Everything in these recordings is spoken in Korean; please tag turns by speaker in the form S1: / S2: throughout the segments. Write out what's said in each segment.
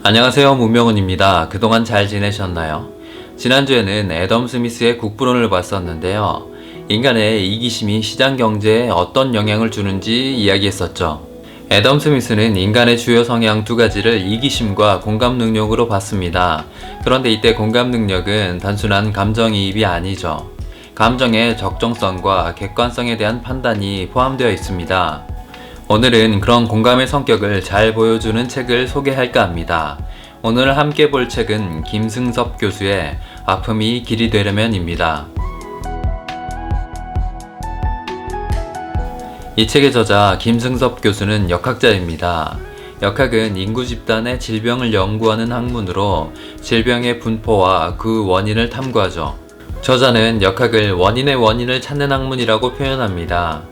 S1: 안녕하세요, 문명훈입니다. 그동안 잘 지내셨나요? 지난주에는 애덤 스미스의 국부론을 봤었는데요. 인간의 이기심이 시장 경제에 어떤 영향을 주는지 이야기했었죠. 애덤 스미스는 인간의 주요 성향 두 가지를 이기심과 공감 능력으로 봤습니다. 그런데 이때 공감 능력은 단순한 감정이입이 아니죠. 감정의 적정성과 객관성에 대한 판단이 포함되어 있습니다. 오늘은 그런 공감의 성격을 잘 보여주는 책을 소개할까 합니다. 오늘 함께 볼 책은 김승섭 교수의 아픔이 길이 되려면입니다. 이 책의 저자 김승섭 교수는 역학자입니다. 역학은 인구 집단의 질병을 연구하는 학문으로 질병의 분포와 그 원인을 탐구하죠. 저자는 역학을 원인의 원인을 찾는 학문이라고 표현합니다.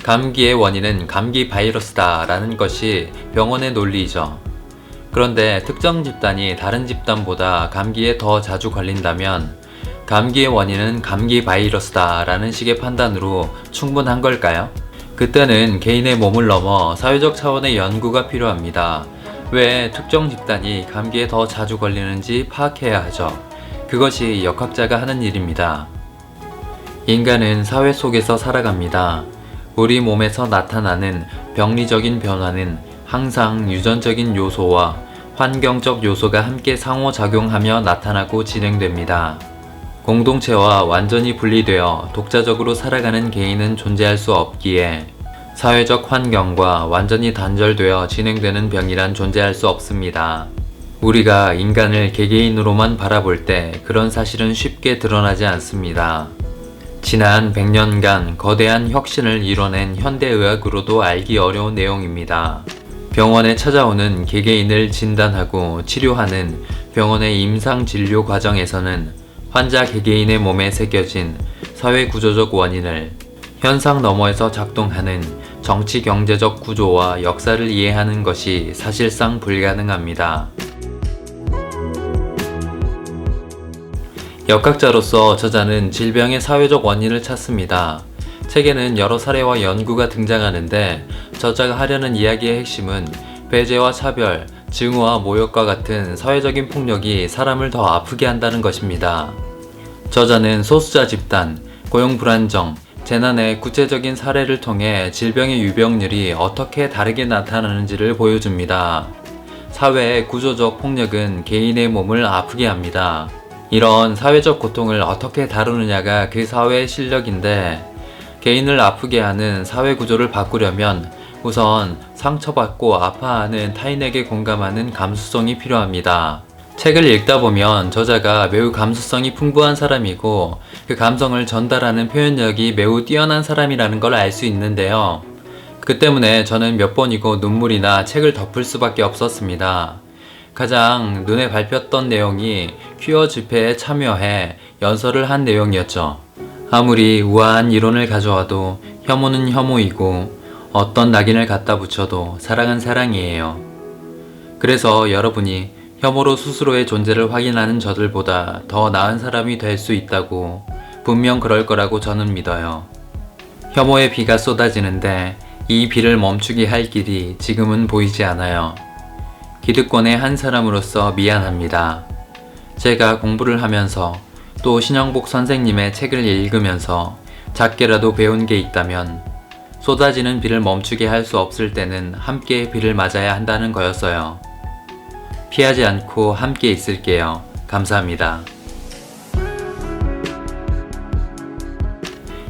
S1: 감기의 원인은 감기 바이러스다 라는 것이 병원의 논리이죠. 그런데 특정 집단이 다른 집단보다 감기에 더 자주 걸린다면 감기의 원인은 감기 바이러스다 라는 식의 판단으로 충분한 걸까요? 그때는 개인의 몸을 넘어 사회적 차원의 연구가 필요합니다. 왜 특정 집단이 감기에 더 자주 걸리는지 파악해야 하죠. 그것이 역학자가 하는 일입니다. 인간은 사회 속에서 살아갑니다. 우리 몸에서 나타나는 병리적인 변화는 항상 유전적인 요소와 환경적 요소가 함께 상호작용하며 나타나고 진행됩니다. 공동체와 완전히 분리되어 독자적으로 살아가는 개인은 존재할 수 없기에 사회적 환경과 완전히 단절되어 진행되는 병이란 존재할 수 없습니다. 우리가 인간을 개개인으로만 바라볼 때 그런 사실은 쉽게 드러나지 않습니다. 지난 100년간 거대한 혁신을 이뤄낸 현대의학으로도 알기 어려운 내용입니다. 병원에 찾아오는 개개인을 진단하고 치료하는 병원의 임상진료 과정에서는 환자 개개인의 몸에 새겨진 사회구조적 원인을 현상 너머에서 작동하는 정치-경제적 구조와 역사를 이해하는 것이 사실상 불가능합니다. 역학자로서 저자는 질병의 사회적 원인을 찾습니다. 책에는 여러 사례와 연구가 등장하는데 저자가 하려는 이야기의 핵심은 배제와 차별, 증오와 모욕과 같은 사회적인 폭력이 사람을 더 아프게 한다는 것입니다. 저자는 소수자 집단, 고용 불안정, 재난의 구체적인 사례를 통해 질병의 유병률이 어떻게 다르게 나타나는지를 보여줍니다. 사회의 구조적 폭력은 개인의 몸을 아프게 합니다. 이런 사회적 고통을 어떻게 다루느냐가 그 사회의 실력인데 개인을 아프게 하는 사회 구조를 바꾸려면 우선 상처받고 아파하는 타인에게 공감하는 감수성이 필요합니다. 책을 읽다 보면 저자가 매우 감수성이 풍부한 사람이고 그 감성을 전달하는 표현력이 매우 뛰어난 사람이라는 걸 알 수 있는데요. 그 때문에 저는 몇 번이고 눈물이나 책을 덮을 수밖에 없었습니다. 가장 눈에 밟혔던 내용이 퀴어 집회에 참여해 연설을 한 내용이었죠. 아무리 우아한 이론을 가져와도 혐오는 혐오이고 어떤 낙인을 갖다 붙여도 사랑은 사랑이에요. 그래서 여러분이 혐오로 스스로의 존재를 확인하는 저들보다 더 나은 사람이 될 수 있다고 분명 그럴 거라고 저는 믿어요. 혐오의 비가 쏟아지는데 이 비를 멈추게 할 길이 지금은 보이지 않아요. 기득권의 한 사람으로서 미안합니다. 제가 공부를 하면서 또 신영복 선생님의 책을 읽으면서 작게라도 배운 게 있다면 쏟아지는 비를 멈추게 할 수 없을 때는 함께 비를 맞아야 한다는 거였어요. 피하지 않고 함께 있을게요. 감사합니다.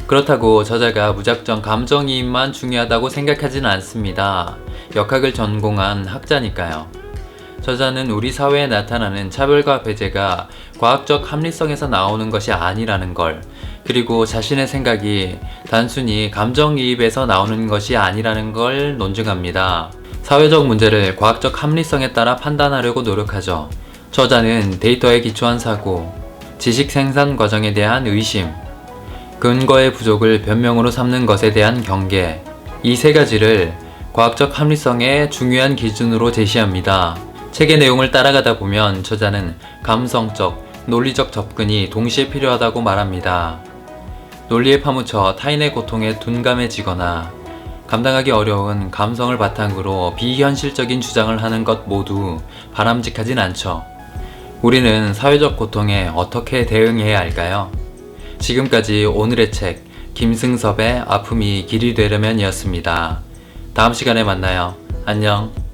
S1: 그렇다고 저자가 무작정 감정이입만 중요하다고 생각하진 않습니다. 역학을 전공한 학자니까요. 저자는 우리 사회에 나타나는 차별과 배제가 과학적 합리성에서 나오는 것이 아니라는 걸, 그리고 자신의 생각이 단순히 감정이입에서 나오는 것이 아니라는 걸 논증합니다. 사회적 문제를 과학적 합리성에 따라 판단하려고 노력하죠. 저자는 데이터에 기초한 사고, 지식 생산 과정에 대한 의심, 근거의 부족을 변명으로 삼는 것에 대한 경계, 이 세 가지를 과학적 합리성의 중요한 기준으로 제시합니다. 책의 내용을 따라가다 보면 저자는 감성적, 논리적 접근이 동시에 필요하다고 말합니다. 논리에 파묻혀 타인의 고통에 둔감해지거나 감당하기 어려운 감성을 바탕으로 비현실적인 주장을 하는 것 모두 바람직하진 않죠. 우리는 사회적 고통에 어떻게 대응해야 할까요? 지금까지 오늘의 책 김승섭의 아픔이 길이 되려면 이었습니다. 다음 시간에 만나요. 안녕.